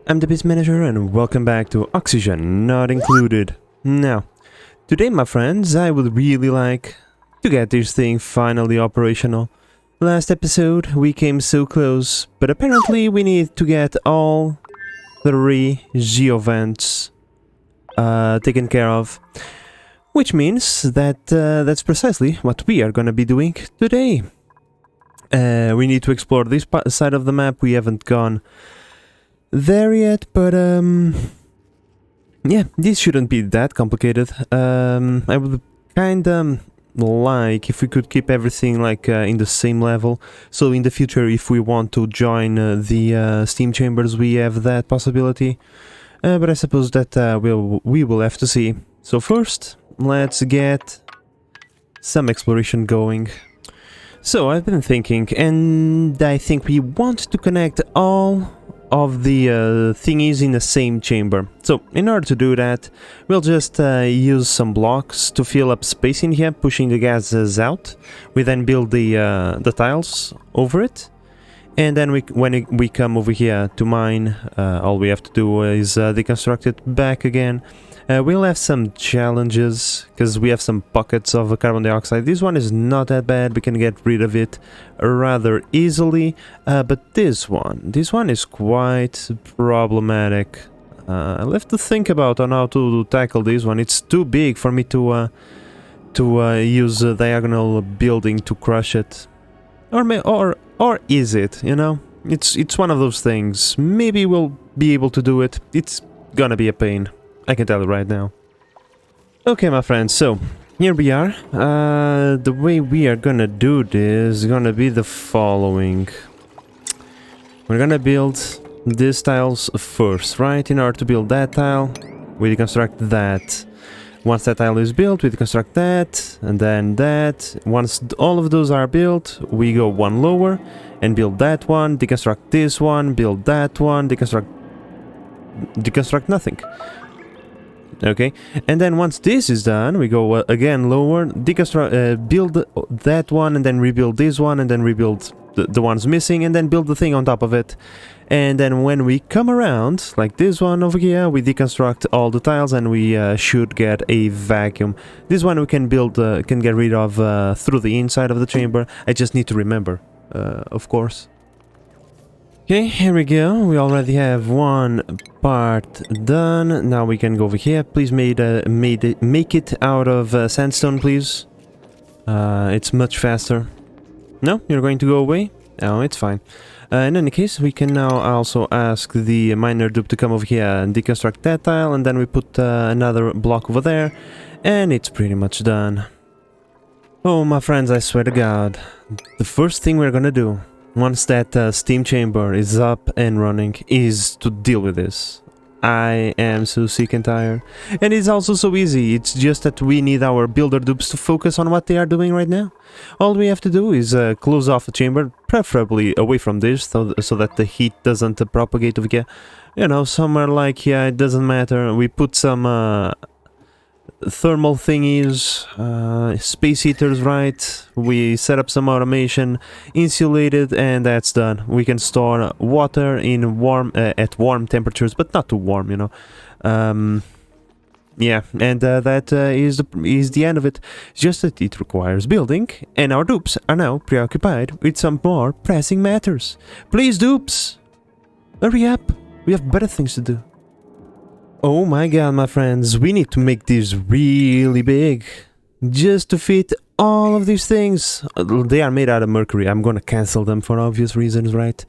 I'm the Biz Manager and welcome back to Oxygen Not Included. Now, today my friends, I would really like to get this thing finally operational. Last episode we came so close, but apparently we need to get all 3 geovents taken care of. Which means that that's precisely what we are gonna be doing today. We need to explore this side of the map. We haven't gone there yet, but yeah, this shouldn't be that complicated. I would kinda like if we could keep everything like in the same level, so in the future if we want to join the steam chambers we have that possibility, but I suppose that we will have to see. So first, let's get some exploration going. So I've been thinking, and I think we want to connect all of the thingies in the same chamber. So in order to do that, we'll just use some blocks to fill up space in here, pushing the gases out. We then build the tiles over it, and then when we come over here to mine, all we have to do is deconstruct it back again. We'll have some challenges, because we have some pockets of carbon dioxide. This one is not that bad, we can get rid of it rather easily, but this one is quite problematic. I'll have to think about on how to tackle this one. It's too big for me to use a diagonal building to crush it. Or is it, you know? It's one of those things. Maybe we'll be able to do it. It's gonna be a pain, I can tell you right now. Okay, my friends, so here we are. The way we are gonna do this is gonna be the following. We're gonna build these tiles first, right? In order to build that tile, we deconstruct that. Once that tile is built, we deconstruct that, and then that. Once all of those are built, we go one lower and build that one, deconstruct this one, build that one, deconstruct nothing. Okay, and then once this is done, we go again lower, deconstruct, build that one, and then rebuild this one, and then rebuild the ones missing, and then build the thing on top of it. And then when we come around, like this one over here, we deconstruct all the tiles, and we should get a vacuum. This one we can build, can get rid of through the inside of the chamber. I just need to remember, of course. Okay, here we go. We already have one part done. Now we can go over here. Please make it out of sandstone, please. It's much faster. No, you're going to go away? Oh, it's fine. In any case, we can now also ask the miner dupe to come over here and deconstruct that tile, and then we put another block over there, and it's pretty much done. Oh, my friends, I swear to God, the first thing we're gonna do once that steam chamber is up and running is to deal with this. I am so sick and tired. And it's also so easy. It's just that we need our builder dupes to focus on what they are doing right now. All we have to do is close off the chamber, preferably away from this, so that the heat doesn't propagate over here. You know, somewhere like here, it doesn't matter. We put some thermal thingies, space heaters, right? We set up some automation, insulate it, and that's done. We can store water in at warm temperatures, but not too warm, you know. Yeah, and that is the end of it. It's just that it requires building, and our dupes are now preoccupied with some more pressing matters. Please, dupes, hurry up. We have better things to do. Oh my god, my friends, we need to make this really big, just to fit all of these things. They are made out of mercury, I'm gonna cancel them for obvious reasons, right?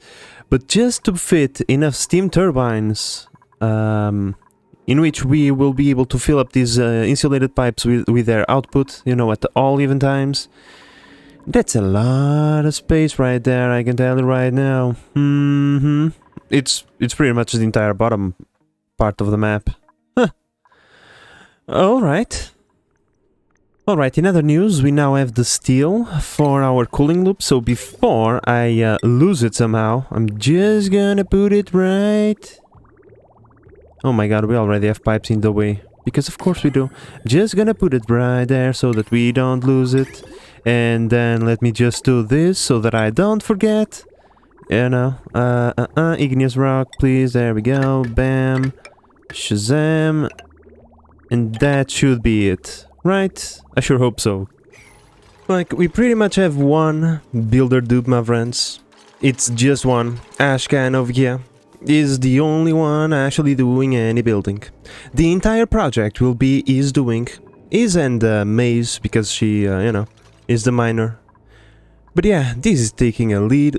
But just to fit enough steam turbines, in which we will be able to fill up these insulated pipes with their output, you know, at all even times. That's a lot of space right there, I can tell you right now. It's pretty much the entire bottom part of the map. Huh. Alright, in other news, we now have the steel for our cooling loop, so before I lose it somehow, I'm just gonna put it right... Oh my god, we already have pipes in the way, because of course we do. Just gonna put it right there so that we don't lose it, and then let me just do this so that I don't forget. You know, igneous rock, please. There we go. Bam. Shazam. And that should be it, right? I sure hope so. Like, we pretty much have one builder dupe, my friends. It's just one. Ashcan over here is the only one actually doing any building. The entire project will be is doing. Is and Maze, because she, you know, is the miner. But yeah, this is taking a lead.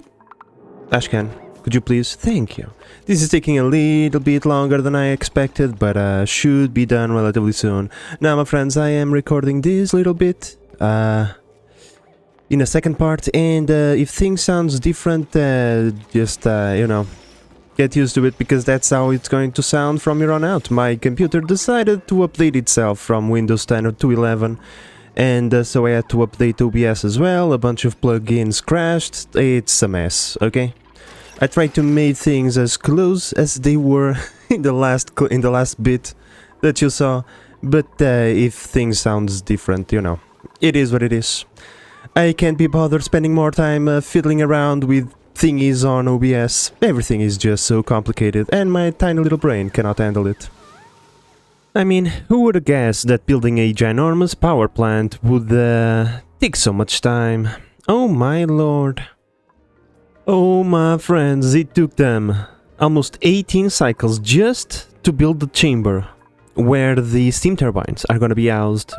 Ashcan, could you please? Thank you. This is taking a little bit longer than I expected, but should be done relatively soon. Now, my friends, I am recording this little bit in a second part, and if things sounds different, just, you know, get used to it, because that's how it's going to sound from here on out. My computer decided to update itself from Windows 10 to 11, and so I had to update OBS as well. A bunch of plugins crashed. It's a mess, okay? I tried to make things as close as they were in the last bit that you saw, but if things sounds different, you know, it is what it is. I can't be bothered spending more time fiddling around with thingies on OBS. Everything is just so complicated, and my tiny little brain cannot handle it. I mean, who would have guessed that building a ginormous power plant would take so much time? Oh my lord. Oh my friends, it took them almost 18 cycles just to build the chamber where the steam turbines are gonna be housed.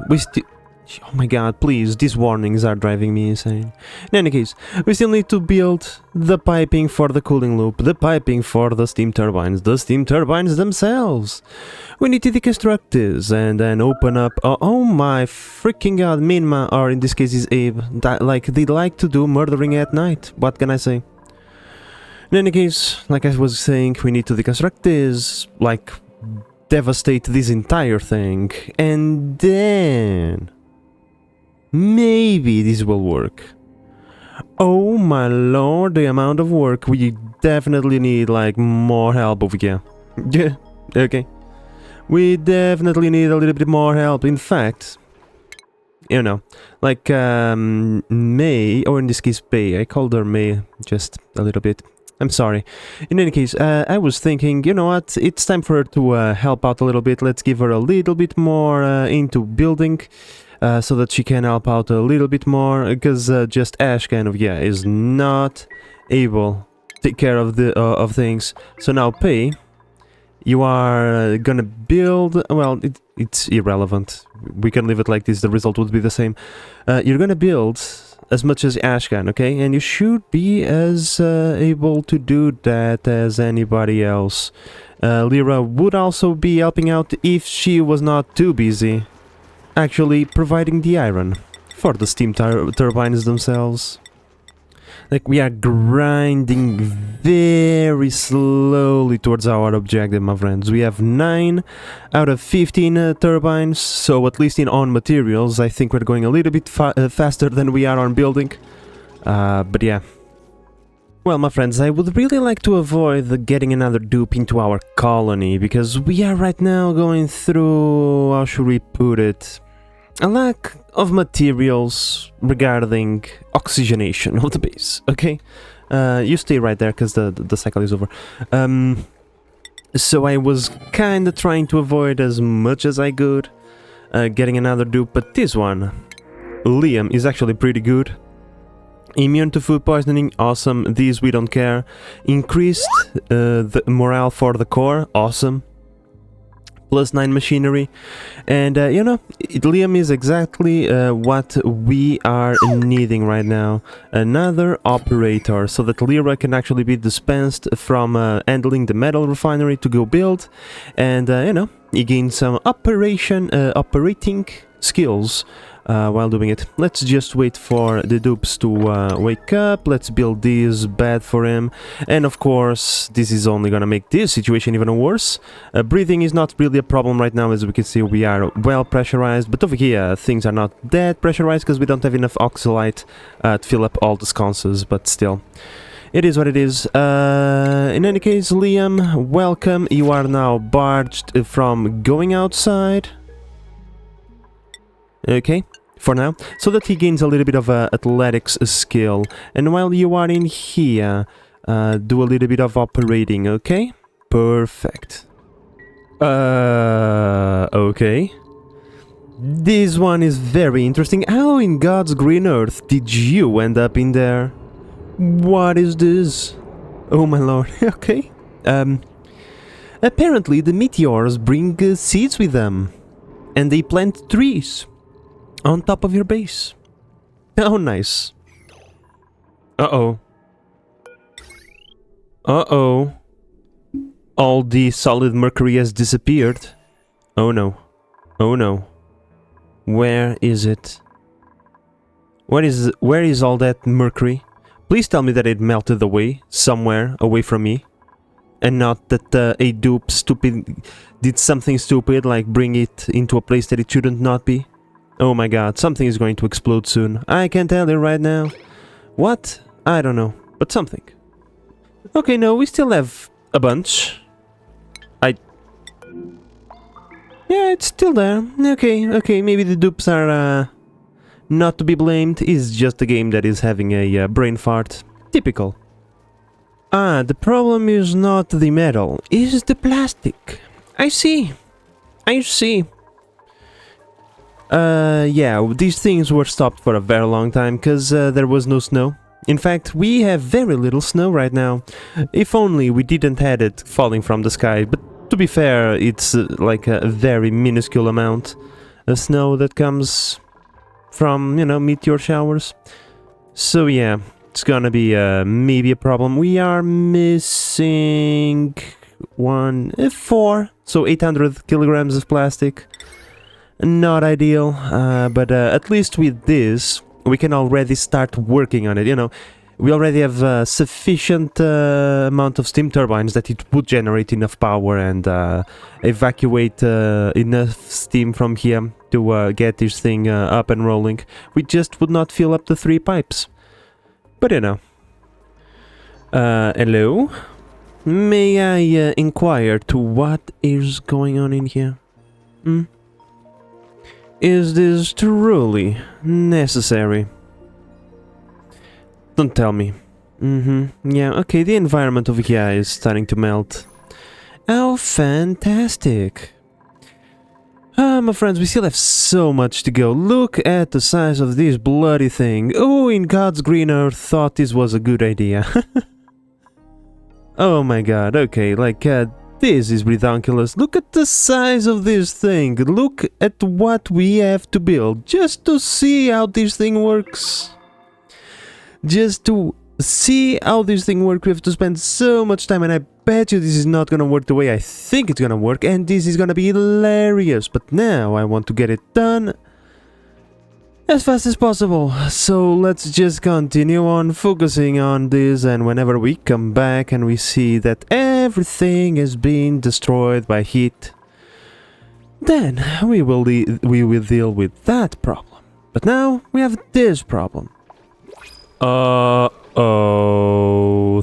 Oh my god, please, these warnings are driving me insane. In any case, we still need to build the piping for the cooling loop, the piping for the steam turbines themselves. We need to deconstruct this and then open up... oh my freaking god, Minma, or in this case is Abe, that, like, they like to do murdering at night. What can I say? In any case, like I was saying, we need to deconstruct this, like, devastate this entire thing, and then... maybe this will work. Oh my lord, the amount of work. We definitely need, like, more help over here. Yeah, okay. We definitely need a little bit more help. In fact, you know, like, May, or in this case, Pei. I called her May just a little bit. I'm sorry. In any case, I was thinking, you know what, it's time for her to help out a little bit. Let's give her a little bit more into building. So that she can help out a little bit more, because just Ash kind of, yeah, is not able to take care of the of things. So now, Pei, you are gonna build. Well, it's irrelevant. We can leave it like this. The result would be the same. You're gonna build as much as Ash can, okay? And you should be as able to do that as anybody else. Lyra would also be helping out if she was not too busy actually providing the iron for the steam turbines themselves. Like, we are grinding very slowly towards our objective, my friends. We have 9 out of 15 turbines, so at least in on materials, I think we're going a little bit faster than we are on building. But yeah. Well, my friends, I would really like to avoid getting another dupe into our colony, because we are right now going through, how should we put it, a lack of materials regarding oxygenation of the base, okay? You stay right there, because the cycle is over. So I was kinda trying to avoid as much as I could getting another dupe, but this one, Liam, is actually pretty good. Immune to food poisoning, awesome. These we don't care. Increased the morale for the core, awesome. +9 machinery, and you know, Liam is exactly what we are needing right now. Another operator, so that Lyra can actually be dispensed from handling the metal refinery to go build, and you know, he gains some operating skills while doing it. Let's just wait for the dupes to wake up. Let's build this bed for him, and of course this is only gonna make this situation even worse. Breathing is not really a problem right now, as we can see we are well pressurized, but over here things are not that pressurized because we don't have enough oxalite to fill up all the sconces, but still. It is what it is. In any case, Liam, welcome. You are now barred from going outside. Okay, for now, so that he gains a little bit of athletics skill. And while you are in here, do a little bit of operating, okay? Perfect. Okay. This one is very interesting. How in God's green earth did you end up in there? What is this? Oh my lord, okay. Apparently the meteors bring seeds with them. And they plant trees on top of your base. Oh, nice. Uh-oh. Uh-oh. All the solid mercury has disappeared. Oh no. Oh no. Where is it? Where is all that mercury? Please tell me that it melted away, somewhere away from me. And not that a dupe did something stupid, like bring it into a place that it shouldn't not be. Oh my god, something is going to explode soon. I can't tell you right now. What? I don't know, but something. Okay, no, we still have a bunch. Yeah, it's still there. Okay, maybe the dupes are not to be blamed. It's just a game that is having a brain fart. Typical. Ah, the problem is not the metal, it's the plastic. I see. Yeah, these things were stopped for a very long time because there was no snow. In fact, we have very little snow right now. If only we didn't had it falling from the sky, but to be fair, it's like a very minuscule amount of snow that comes from, you know, meteor showers. So yeah, it's gonna be maybe a problem. We are missing 4, so 800 kilograms of plastic. Not ideal, but at least with this, we can already start working on it, you know. We already have sufficient amount of steam turbines that it would generate enough power and evacuate enough steam from here to get this thing up and rolling. We just would not fill up the 3 pipes. But you know. Hello? May I inquire to what is going on in here? Is this truly necessary? Don't tell me. Yeah, okay, the environment over here is starting to melt. Oh, fantastic. My friends, we still have so much to go. Look at the size of this bloody thing. Who in God's green earth thought this was a good idea? Oh my god, okay, like, this is ridiculous. Look at the size of this thing. Look at what we have to build just to see how this thing works. Just to see how this thing works, we have to spend so much time, and I bet you this is not gonna work the way I think it's gonna work, and this is gonna be hilarious. But now I want to get it done as fast as possible. So let's just continue on focusing on this, and whenever we come back and we see that everything has been destroyed by heat, then we will deal with that problem. But now we have this problem. Uh-oh,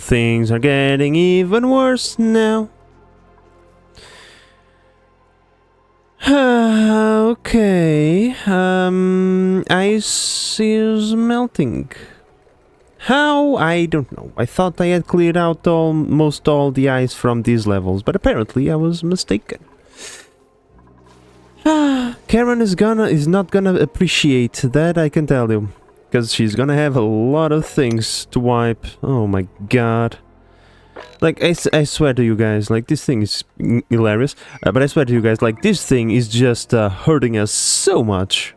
things are getting even worse now. Okay, ice is melting. How? I don't know. I thought I had cleared out almost all the ice from these levels, but apparently I was mistaken. Karen is not gonna appreciate that, I can tell you. Because she's gonna have a lot of things to wipe. Oh my god. Like, I swear to you guys, like, this thing is hilarious. But I swear to you guys, like, this thing is just hurting us so much.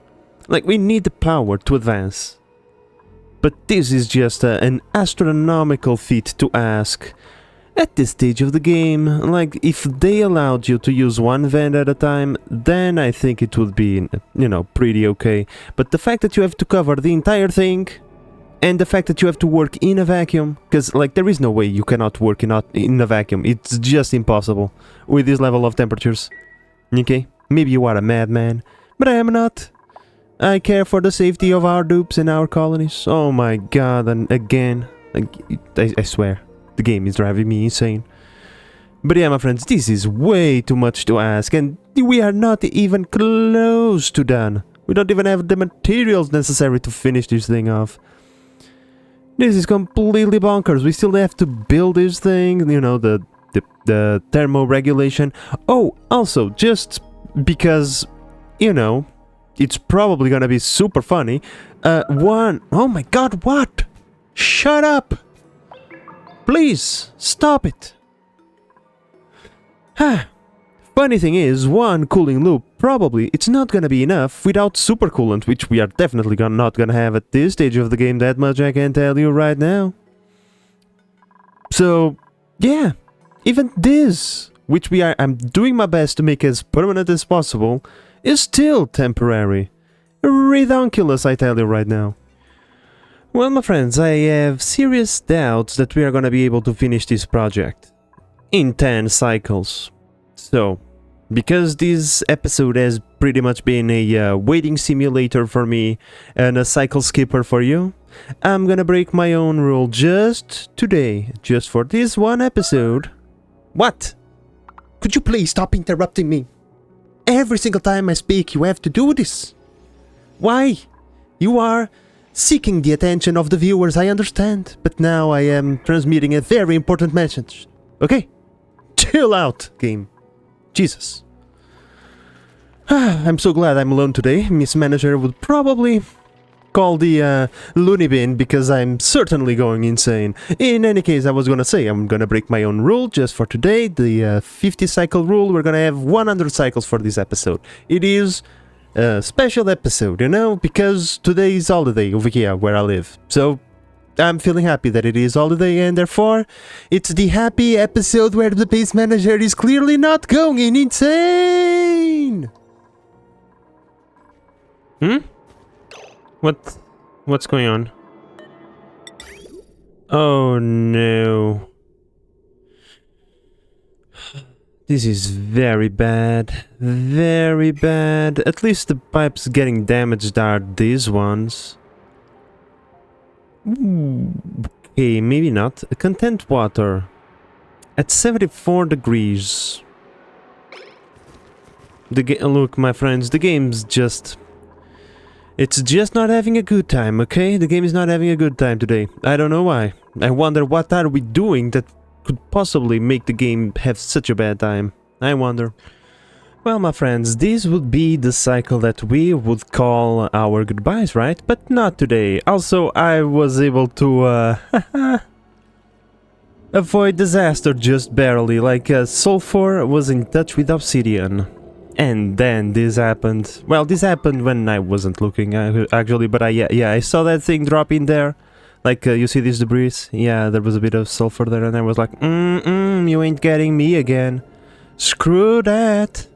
Like, we need the power to advance. But this is just an astronomical feat to ask. At this stage of the game, like, if they allowed you to use one vent at a time, then I think it would be, you know, pretty okay. But the fact that you have to cover the entire thing, and the fact that you have to work in a vacuum, because, like, there is no way you cannot work in a vacuum. It's just impossible with this level of temperatures. Okay? Maybe you are a madman, but I am not. I care for the safety of our dupes and our colonies. Oh my god, and again, I swear. The game is driving me insane. But yeah, my friends, this is way too much to ask, and we are not even close to done. We don't even have the materials necessary to finish this thing off. This is completely bonkers. We still have to build this thing, you know, the thermoregulation. Oh, also, just because, you know, it's probably gonna be super funny. Oh my god, what? Shut up! Please, stop it! Funny thing is, one cooling loop, probably, it's not gonna be enough without super coolant, which we are definitely not gonna have at this stage of the game, that much I can tell you right now. So, yeah, even this, which I'm doing my best to make as permanent as possible, is still temporary. Redonkulous, I tell you right now. Well, my friends, I have serious doubts that we are gonna be able to finish this project in 10 cycles. So, because this episode has pretty much been a waiting simulator for me and a cycle skipper for you, I'm gonna break my own rule just today, just for this one episode. What? Could you please stop interrupting me? Every single time I speak, you have to do this. Why? You are seeking the attention of the viewers, I understand, but now I am transmitting a very important message. Okay? Chill out, game. Jesus. I'm so glad I'm alone today. Miss Manager would probably call the loony bin because I'm certainly going insane. In any case, I was gonna say I'm gonna break my own rule just for today. The 50 cycle rule. We're gonna have 100 cycles for this episode. It is a special episode, you know, because today is holiday over here where I live. So I'm feeling happy that it is holiday, and therefore it's the happy episode where the base manager is clearly not going insane. What's going on? Oh no. This is very bad. Very bad. At least the pipes getting damaged are these ones. Okay, maybe not. Content water at 74 degrees. Look, my friends, the game's just... It's just not having a good time, okay? The game is not having a good time today. I don't know why. I wonder what are we doing that could possibly make the game have such a bad time. I wonder. Well, my friends, this would be the cycle that we would call our goodbyes, right? But not today. Also, I was able to avoid disaster just barely. Like, Sulfur was in touch with Obsidian. And then this happened. Well, this happened when I wasn't looking, actually, but yeah, I saw that thing drop in there. Like, you see this debris? Yeah, there was a bit of sulfur there, and I was like, you ain't getting me again. Screw that.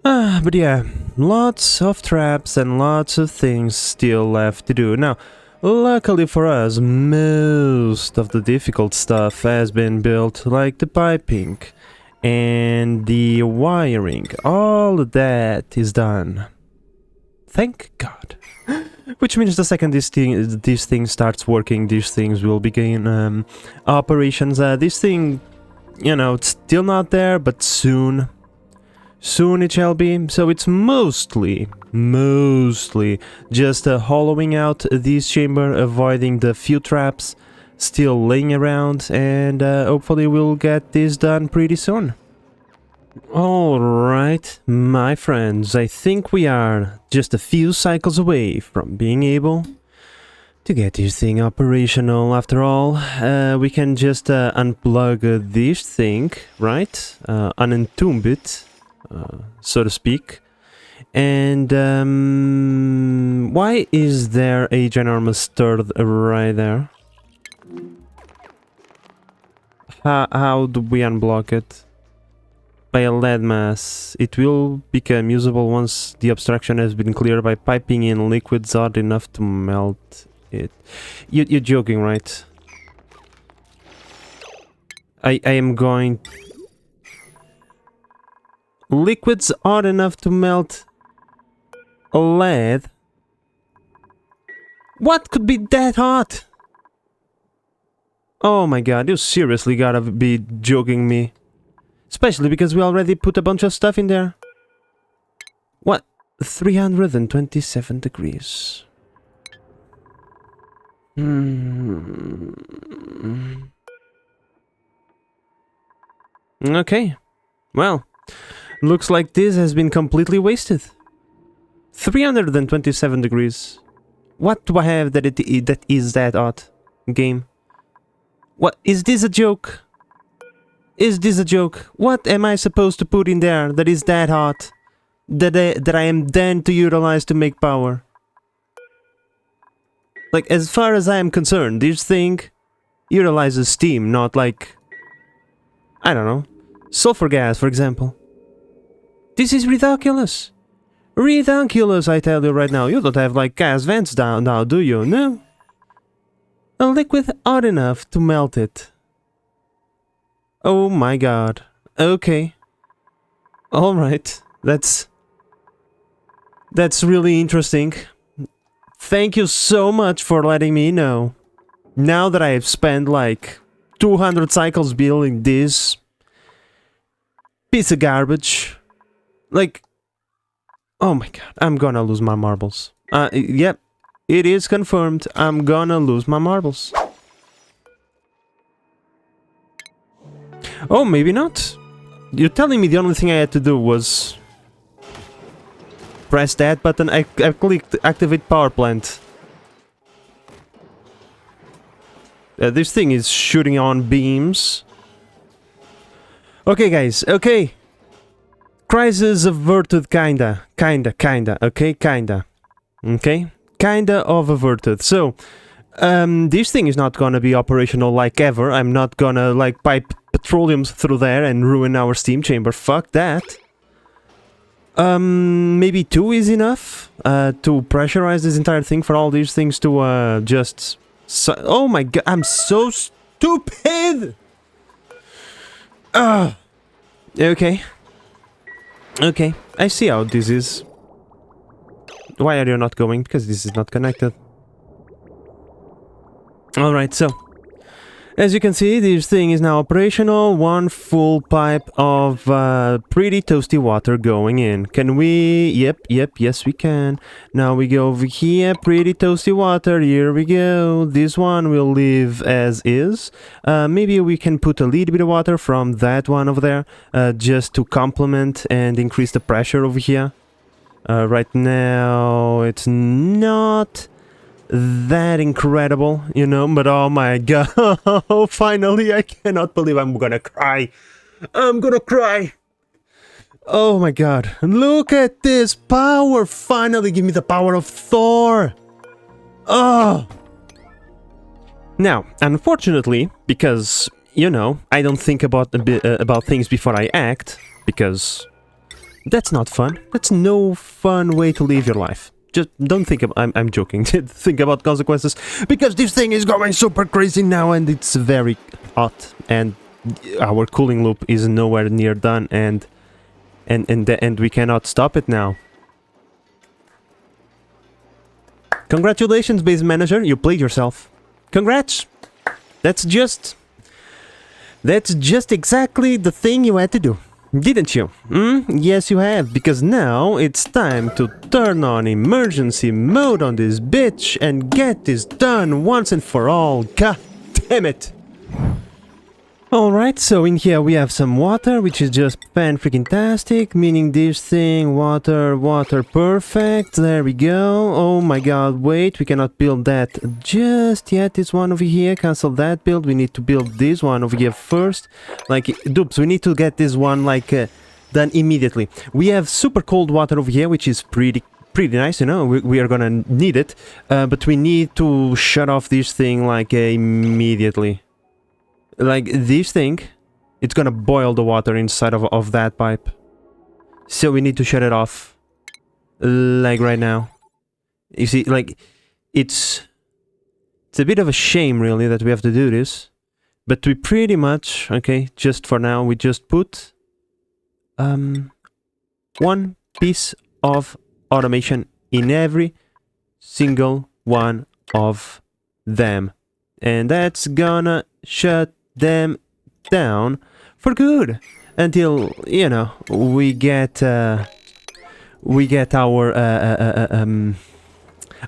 But yeah, lots of traps and lots of things still left to do. Now, luckily for us, most of the difficult stuff has been built, like the piping and the wiring. All of that is done. Thank God. Which means the second this thing starts working, these things will begin operations. This thing, you know, it's still not there, but soon it shall be. So it's mostly just hollowing out this chamber, avoiding the few traps still laying around, and hopefully we'll get this done pretty soon. Alright, my friends, I think we are just a few cycles away from being able to get this thing operational. After all, we can just unplug this thing, right? Unentomb it, so to speak. And why is there a ginormous turd right there? How do we unblock it? By a lead mass. It will become usable once the obstruction has been cleared by piping in liquids hot enough to melt it. You're joking, right? I am going... Liquids hot enough to melt lead? What could be that hot? Oh my god, you seriously gotta be joking me. Especially because we already put a bunch of stuff in there. What? 327 degrees. Okay. Well, looks like this has been completely wasted. 327 degrees. What do I have that is that hot? Game. What? Is this a joke? Is this a joke? What am I supposed to put in there that is that hot? That I am then to utilize to make power? Like, as far as I am concerned, this thing utilizes steam, not like... I don't know. Sulfur gas, for example. This is ridiculous. Ridiculous, I tell you right now. You don't have, like, gas vents down now, do you? No. A liquid hot enough to melt it. Oh my god. Okay. Alright. That's really interesting. Thank you so much for letting me know. Now that I have spent like 200 cycles building this piece of garbage. Like, oh my god, I'm gonna lose my marbles. Yep, it is confirmed. I'm gonna lose my marbles. Oh, maybe not. You're telling me the only thing I had to do was press that button. I clicked activate power plant. This thing is shooting on beams. Okay, guys. Okay. Crisis averted, kinda. Okay, kinda. Okay? Kinda of averted. So, this thing is not gonna be operational like ever. I'm not gonna, like, pipe petroleum through there and ruin our steam chamber. Fuck that. Maybe 2 is enough to pressurize this entire thing for all these things to just... oh my god, I'm so stupid! Okay. Okay, I see how this is. Why are you not going? Because this is not connected. Alright, so... as you can see, this thing is now operational. 1 full pipe of pretty toasty water going in. Can we... Yep, yes we can. Now we go over here, pretty toasty water, here we go. This one will leave as is. Maybe we can put a little bit of water from that one over there, just to complement and increase the pressure over here. Right now, it's not that incredible, you know, but oh my god, finally, I cannot believe I'm gonna cry. I'm gonna cry. Oh my god, look at this power, finally give me the power of Thor. Oh. Now, unfortunately, because, you know, I don't think about things before I act, because that's not fun. That's no fun way to live your life. Just don't think about... I'm joking. Think about consequences, because this thing is going super crazy now and it's very hot and our cooling loop is nowhere near done and we cannot stop it now. Congratulations, base manager, you played yourself. Congrats! That's just exactly the thing you had to do. Didn't you? Yes, you have, because now it's time to turn on emergency mode on this bitch and get this done once and for all. God damn it! Alright, so in here we have some water, which is just fan-freaking-tastic, meaning this thing, water, perfect, there we go. Oh my god, wait, we cannot build that just yet, this one over here, cancel that build, we need to build this one over here first. Like, dupes, we need to get this one, like, done immediately. We have super cold water over here, which is pretty nice, you know, we are gonna need it, but we need to shut off this thing, like, immediately. Like, this thing, it's gonna boil the water inside of that pipe. So we need to shut it off. Like, right now. You see, like, it's a bit of a shame, really, that we have to do this. But we pretty much, okay, just for now, we just put... one piece of automation in every single one of them. And that's gonna shut them down for good until, you know, we get our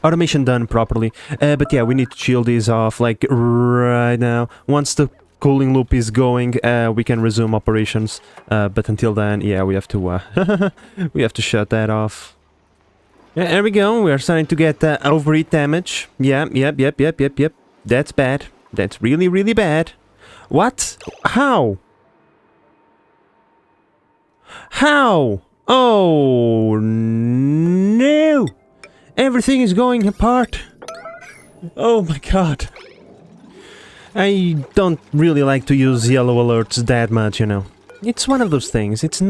automation done properly. But yeah, we need to chill these off like right now. Once the cooling loop is going, we can resume operations. But until then, yeah, we have to we have to shut that off. Yeah, there we go. We are starting to get overheat damage. Yeah, yep. That's bad. That's really, really bad. What? How? How? Oh no! Everything is going apart. Oh my god. I don't really like to use yellow alerts that much, you know. It's one of those things. It's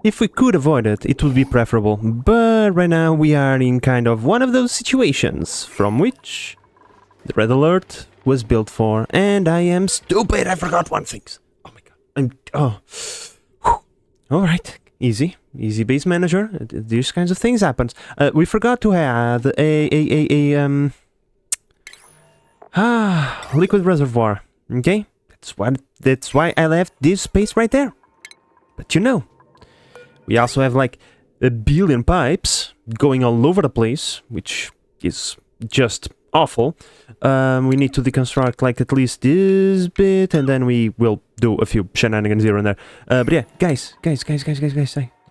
if we could avoid it, it would be preferable. But right now we are in kind of one of those situations from which the red alert was built for, and I am stupid. I forgot one thing. Oh my god. All right. Easy base manager. These kinds of things happens. We forgot to add a liquid reservoir. Okay, that's why I left this space right there. But you know, we also have like a billion pipes going all over the place, which is just awful. We need to deconstruct like at least this bit, and then we will do a few shenanigans here and there. But yeah, guys,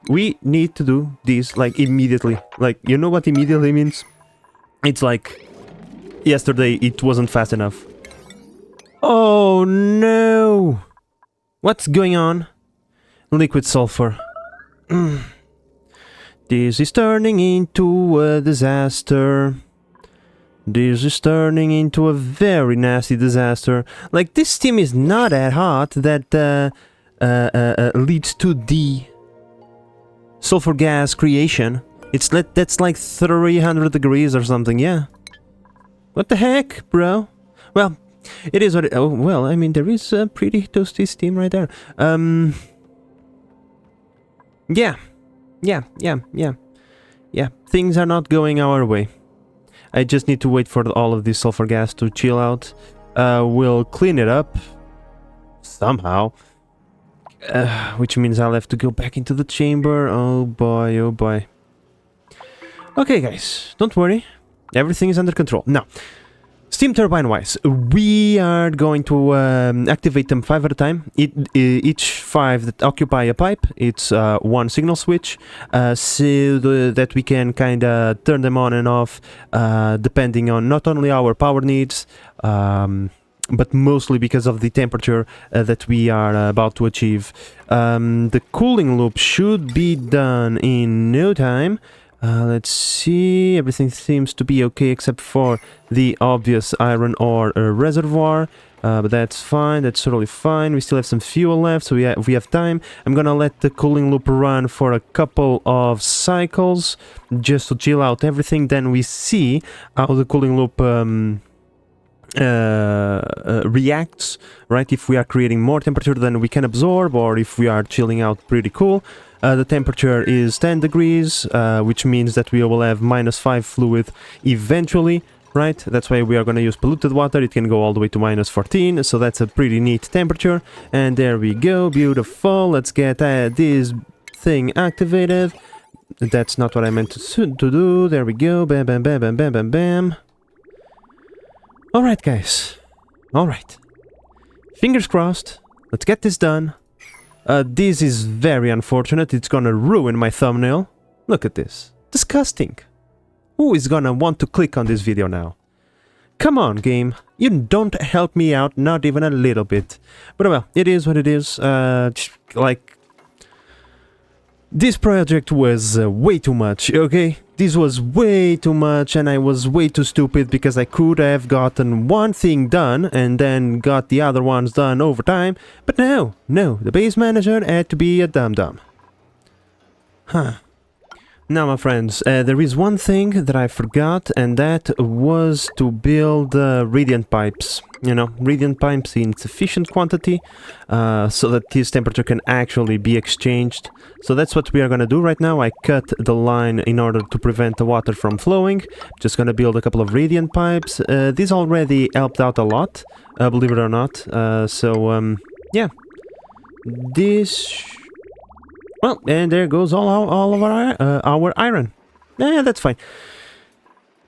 we need to do this like immediately. Like, you know what immediately means? It's like yesterday it wasn't fast enough. Oh no! What's going on? Liquid sulfur. This is turning into a disaster. This is turning into a very nasty disaster. Like, this steam is not that hot that leads to the sulfur gas creation. That's like 300 degrees or something, yeah. What the heck, bro? Well, it is what it... Oh, well, I mean, there is a pretty toasty steam right there. Yeah, things are not going our way. I just need to wait for all of this sulfur gas to chill out. We'll clean it up somehow. Which means I'll have to go back into the chamber. Oh boy, oh boy. Okay, guys, don't worry. Everything is under control. Now, steam turbine wise, we are going to activate them 5 at a time. Each 5 that occupy a pipe, it's one signal switch, so that we can kind of turn them on and off depending on not only our power needs, but mostly because of the temperature that we are about to achieve. The cooling loop should be done in no time. Let's see, everything seems to be okay except for the obvious iron ore reservoir, but that's fine, that's totally fine. We still have some fuel left, so we have time. I'm gonna let the cooling loop run for a couple of cycles, just to chill out everything, then we see how the cooling loop reacts, right? If we are creating more temperature than we can absorb, or if we are chilling out pretty cool. The temperature is 10 degrees, which means that we will have -5 fluid eventually, right? That's why we are going to use polluted water. It can go all the way to -14, so that's a pretty neat temperature. And there we go, beautiful. Let's get this thing activated. That's not what I meant to do. There we go, bam, bam, bam, bam, bam, bam, bam. Alright, guys. Alright. Fingers crossed. Let's get this done. This is very unfortunate. It's gonna ruin my thumbnail. Look at this. Disgusting. Who is gonna want to click on this video now? Come on, game. You don't help me out, not even a little bit. But well, it is what it is. Like... This project was way too much, okay? This was way too much, and I was way too stupid because I could have gotten one thing done and then got the other ones done over time. But no, the base manager had to be a dum-dum. Huh. Now, my friends, there is one thing that I forgot, and that was to build radiant pipes. You know, radiant pipes in sufficient quantity, so that this temperature can actually be exchanged. So that's what we are gonna do right now. I cut the line in order to prevent the water from flowing. Just gonna build a couple of radiant pipes. This already helped out a lot, believe it or not. Yeah. This... Well, and there goes all of our iron. Yeah, that's fine.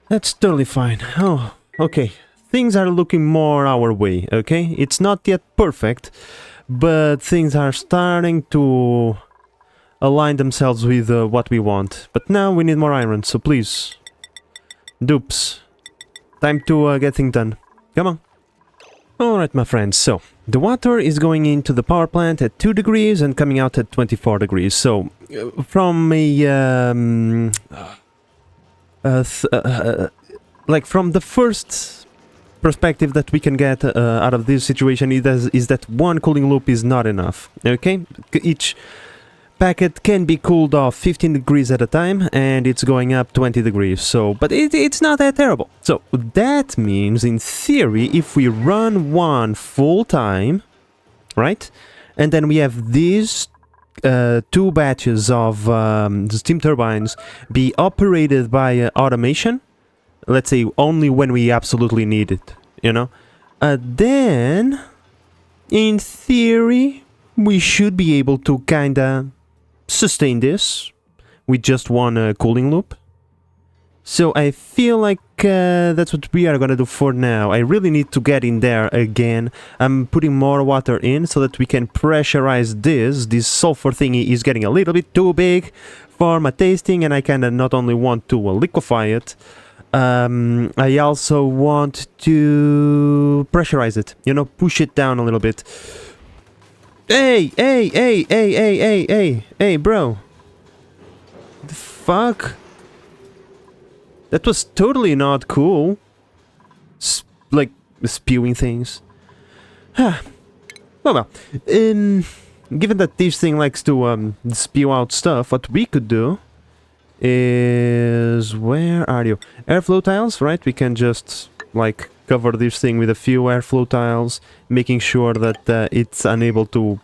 That's totally fine. Oh, okay. Things are looking more our way, okay? It's not yet perfect, but things are starting to align themselves with what we want. But now we need more iron, so please. Dupes. Time to get things done. Come on. Alright, my friends, so the water is going into the power plant at 2 degrees and coming out at 24 degrees. So, from a... like, from the first perspective that we can get out of this situation is that one cooling loop is not enough, okay? Each packet can be cooled off 15 degrees at a time, and it's going up 20 degrees, so... But it's not that terrible. So, that means, in theory, if we run one full time, right? And then we have these 2 batches of steam turbines be operated by automation, let's say only when we absolutely need it, you know? Then, in theory, we should be able to kinda sustain this with just one cooling loop. So I feel like that's what we are gonna do for now. I really need to get in there again. I'm putting more water in so that we can pressurize this. This sulfur thingy is getting a little bit too big for my tasting, and I kinda not only want to liquefy it, I also want to pressurize it, you know, push it down a little bit. Hey, bro. The fuck? That was totally not cool. Like, spewing things. Oh well. Given that this thing likes to spew out stuff, what we could do is... Where are you? Airflow tiles, right? We can just, like, cover this thing with a few airflow tiles, making sure that it's unable to,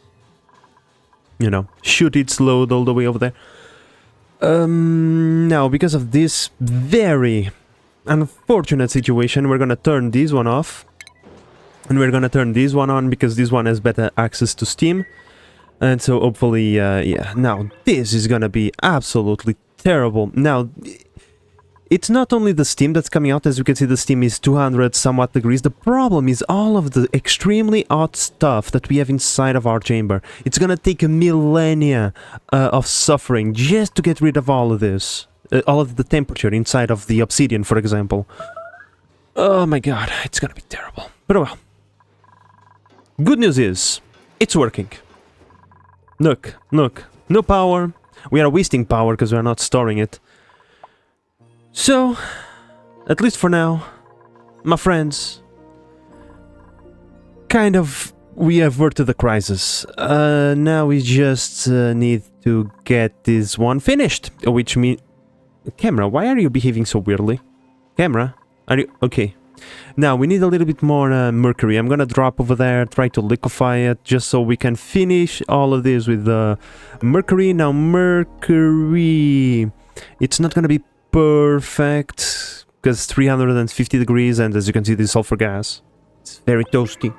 you know, shoot its load all the way over there. Now, because of this very unfortunate situation, we're gonna turn this one off, and we're gonna turn this one on because this one has better access to steam, and so hopefully, yeah. Now, this is gonna be absolutely terrible. Now, it's not only the steam that's coming out. As you can see, the steam is 200 somewhat degrees. The problem is all of the extremely hot stuff that we have inside of our chamber. It's gonna take a millennia of suffering just to get rid of all of this. All of the temperature inside of the obsidian, for example. Oh my god, it's gonna be terrible. But oh well. Good news is, it's working. Look, look. No power. We are wasting power because we are not storing it. So, at least for now, my friends, kind of, we averted the crisis. Now we just need to get this one finished, which means... Camera, why are you behaving so weirdly? Camera, are you... Okay. Now, we need a little bit more mercury. I'm gonna drop over there, try to liquefy it, just so we can finish all of this with mercury. Now, mercury... It's not gonna be perfect, because 350 degrees, and as you can see, this sulfur gas, it's very toasty.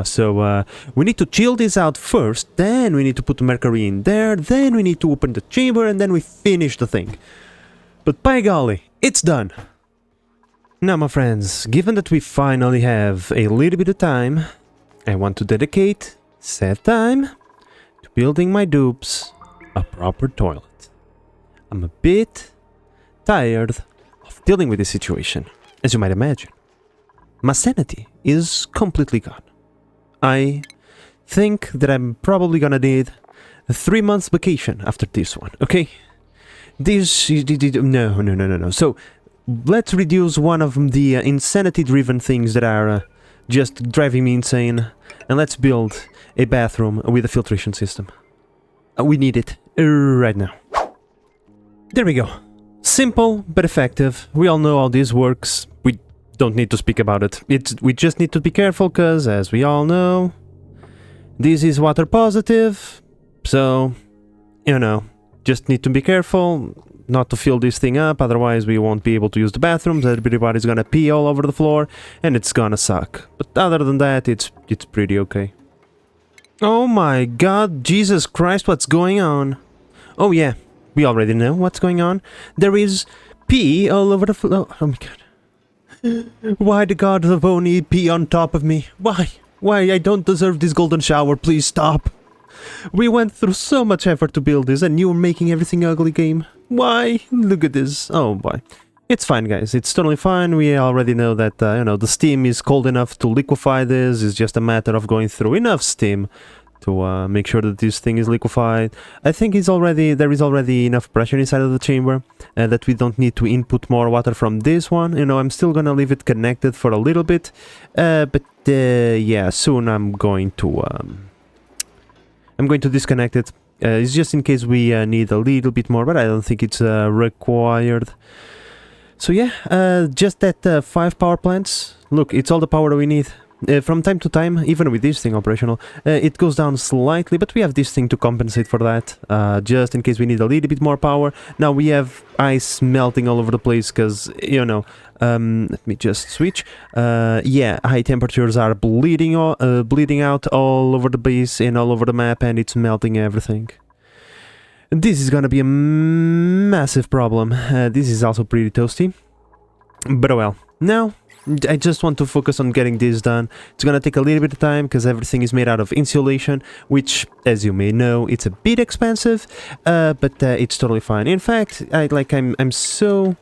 So we need to chill this out first, then we need to put the mercury in there, then we need to open the chamber, and then we finish the thing. But by golly, it's done! Now, my friends, given that we finally have a little bit of time, I want to dedicate said time to building my dupes a proper toilet. I'm a bit tired of dealing with this situation, as you might imagine. My sanity is completely gone. I think that I'm probably gonna need a 3-month vacation after this one, okay? This... No. So, let's reduce one of the insanity-driven things that are just driving me insane, and let's build a bathroom with a filtration system. We need it right now. There we go. Simple, but effective. We all know how this works. We don't need to speak about it. We just need to be careful, because, as we all know, this is water positive. So, you know, just need to be careful not to fill this thing up, otherwise we won't be able to use the bathrooms. Everybody's gonna pee all over the floor, and it's gonna suck. But other than that, it's pretty okay. Oh my god, Jesus Christ, what's going on? Oh yeah. We already know what's going on. There is pee all over the floor. Oh my god. Why the gods of ONI pee on top of me? Why? Why? I don't deserve this golden shower. Please stop. We went through so much effort to build this and you're making everything ugly, game. Why? Look at this. Oh boy. It's fine, guys. It's totally fine. We already know that, you know, the steam is cold enough to liquefy this. It's just a matter of going through enough steam to make sure that this thing is liquefied. I think there is already enough pressure inside of the chamber that we don't need to input more water from this one. You know, I'm still gonna leave it connected for a little bit. But yeah, soon I'm going to disconnect it. It's just in case we need a little bit more, but I don't think it's required. So yeah, just that 5 power plants. Look, it's all the power we need. From time to time, even with this thing operational, it goes down slightly, but we have this thing to compensate for that, just in case we need a little bit more power. Now we have ice melting all over the place, because, you know, let me just switch. Yeah, high temperatures are bleeding out all over the base and all over the map, and it's melting everything. This is gonna be a massive problem. This is also pretty toasty. But oh well. Now, I just want to focus on getting this done. It's gonna take a little bit of time because everything is made out of insulation, which, as you may know, it's a bit expensive, but it's totally fine. In fact, I'm so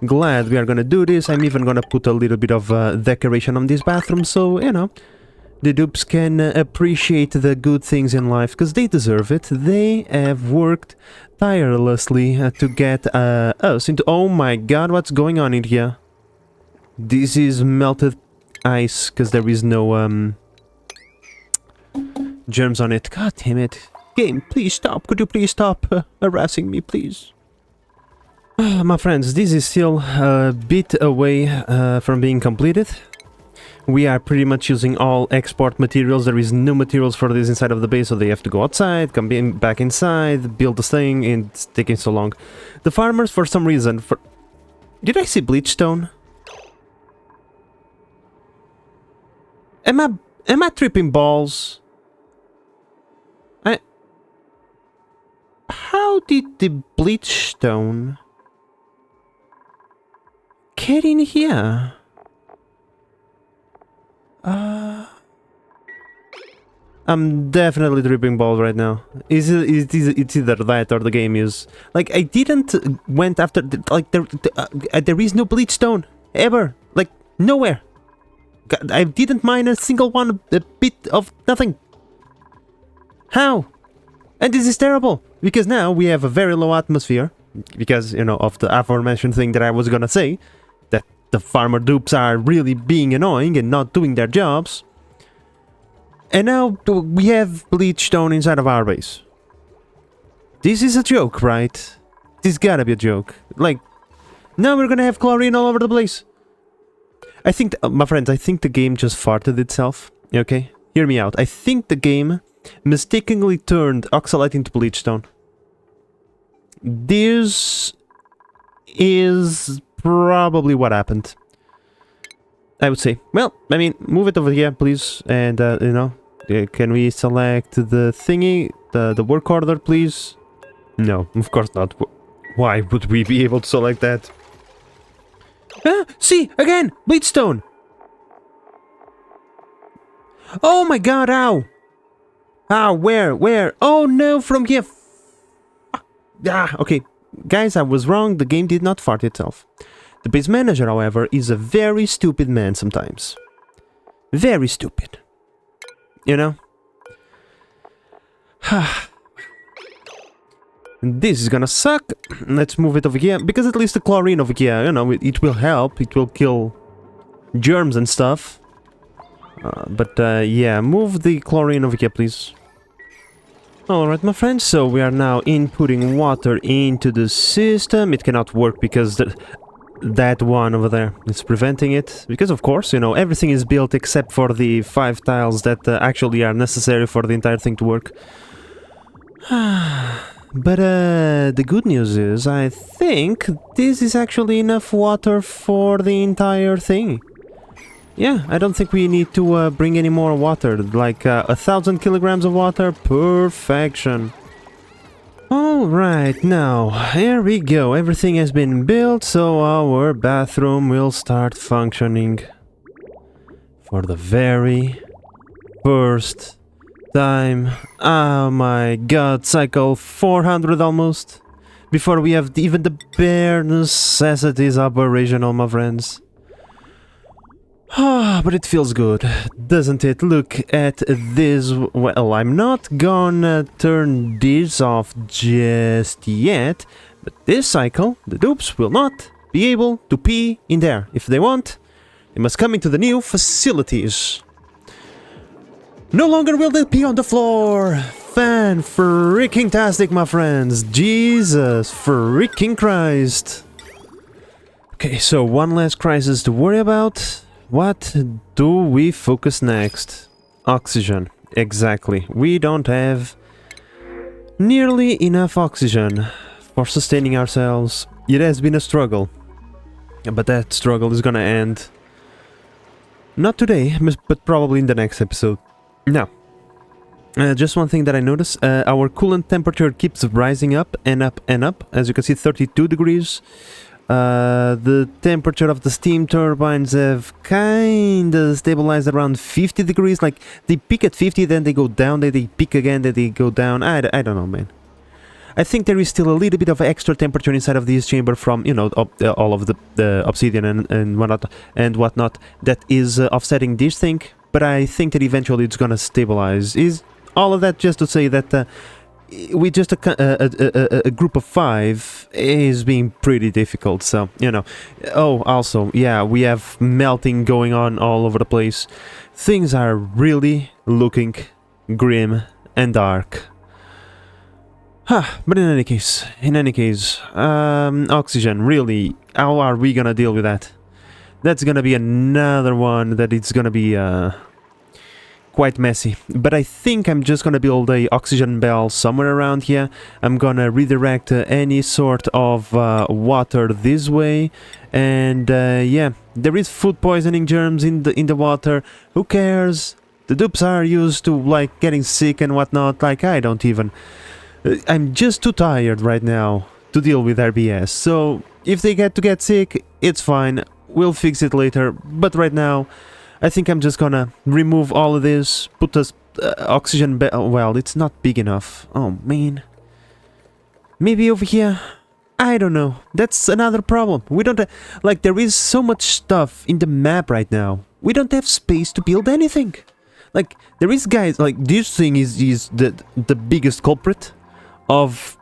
glad we are gonna do this. I'm even gonna put a little bit of decoration on this bathroom, so, you know, the dupes can appreciate the good things in life, because they deserve it. They have worked tirelessly to get us into... Oh my god, what's going on in here? This is melted ice, because there is no germs on it. God damn it. Game, please stop. Could you please stop harassing me, please? My friends, this is still a bit away from being completed. We are pretty much using all export materials. There is no materials for this inside of the base, so they have to go outside, come back inside, build this thing, and it's taking so long. The farmers, for some reason... Did I see bleachstone? Am I tripping balls? How did the bleachstone get in here? I'm definitely tripping balls right now. It's either that or the game is... Like, I didn't went after... Like, there is no bleachstone. Ever. Like, nowhere. I didn't mine a single one, a bit of nothing. How? And this is terrible. Because now we have a very low atmosphere. Because, you know, of the aforementioned thing that I was gonna say. That the farmer dupes are really being annoying and not doing their jobs. And now we have bleachstone inside of our base. This is a joke, right? This gotta be a joke. Like, now we're gonna have chlorine all over the place. I think, my friends, I think the game just farted itself. Okay? Hear me out. I think the game mistakenly turned oxalate into bleachstone. This is probably what happened. I would say. Well, I mean, move it over here, please. And, you know, can we select the thingy, the work order, please? No, of course not. Why would we be able to select that? Ah, see, again, bleachstone. Oh my god, ow. Ah, where? Oh no, from here. Ah, okay. Guys, I was wrong. The game did not fart itself. The base manager, however, is a very stupid man sometimes. Very stupid. You know? This is gonna suck. Let's move it over here, because at least the chlorine over here, you know, it will help. It will kill germs and stuff. But yeah, move the chlorine over here, please. Alright, my friends, so we are now inputting water into the system. It cannot work because that one over there is preventing it. Because, of course, you know, everything is built except for the 5 tiles that actually are necessary for the entire thing to work. But the good news is, I think this is actually enough water for the entire thing. Yeah, I don't think we need to bring any more water. Like 1,000 kilograms of water, perfection. Oh Alright, now, here we go. Everything has been built, so our bathroom will start functioning for the very first time. Oh my god, cycle 400 almost. Before we have even the bare necessities operational, my friends. Ah, but it feels good, doesn't it? Look at this. Well, I'm not gonna turn this off just yet, but this cycle, the dupes will not be able to pee in there. If they want, they must come into the new facilities. No longer will they pee on the floor. Fan-freaking-tastic, my friends. Jesus freaking Christ. Okay, so one last crisis to worry about. What do we focus next? Oxygen. Exactly. We don't have nearly enough oxygen for sustaining ourselves. It has been a struggle. But that struggle is gonna end. Not today, but probably in the next episode. Now, just one thing that I noticed. Our coolant temperature keeps rising up and up and up. As you can see, 32 degrees. The temperature of the steam turbines have kinda stabilized around 50 degrees. Like, they peak at 50, then they go down, then they peak again, then they go down. I don't know, man. I think there is still a little bit of extra temperature inside of this chamber from, you know, all of the obsidian and whatnot that is offsetting this thing. But I think that eventually it's gonna stabilize. Is all of that just to say that we just a group of 5 is being pretty difficult, so, you know. Oh, also, yeah, we have melting going on all over the place. Things are really looking grim and dark. But in any case, oxygen, really, how are we gonna deal with that? That's gonna be another one that it's gonna be, quite messy. But I think I'm just gonna build a oxygen bell somewhere around here. I'm gonna redirect any sort of water this way, and yeah, there is food poisoning germs in the water. Who cares? The dupes are used to like getting sick and whatnot. Like, I don't even. I'm just too tired right now to deal with RBS. So if they get sick, it's fine. We'll fix it later. But right now, I think I'm just gonna remove all of this, put this oxygen well, it's not big enough. Oh, man. Maybe over here? I don't know. That's another problem. We don't like, there is so much stuff in the map right now. We don't have space to build anything. Like, there is guys, like, this thing is the biggest culprit of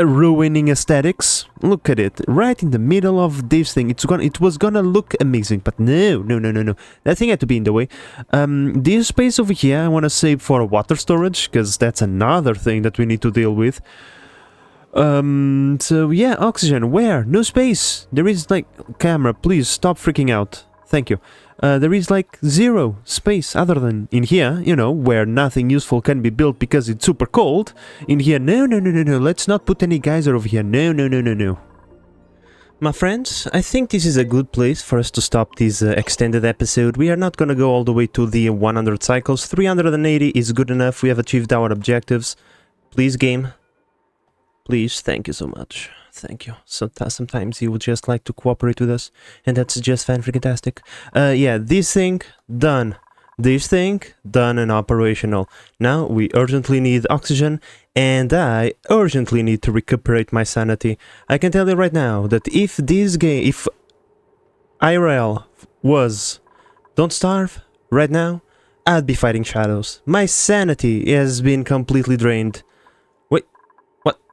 ruining aesthetics. Look at it, right in the middle of this thing. It was gonna look amazing, but no. That thing had to be in the way. This space over here, I want to save for water storage, because that's another thing that we need to deal with. So yeah, oxygen. Where? No space. There is like, camera, please stop freaking out. Thank you. There is like 0 space other than in here, you know, where nothing useful can be built because it's super cold. In here, no. Let's not put any geyser over here. No. My friends, I think this is a good place for us to stop this extended episode. We are not gonna go all the way to the 100 cycles. 380 is good enough. We have achieved our objectives. Please, game. Please, thank you so much. Thank you. So sometimes you would just like to cooperate with us, and that's just fan-freaking-tastic. Yeah, this thing, done. This thing, done and operational. Now, we urgently need oxygen, and I urgently need to recuperate my sanity. I can tell you right now that if this game, if IRL was Don't Starve, right now, I'd be fighting shadows. My sanity has been completely drained. Wait,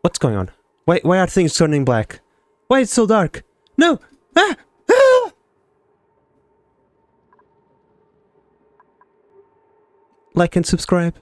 what's going on? Why are things turning black? Why it's so dark? No! Ah! Ah! Like and subscribe.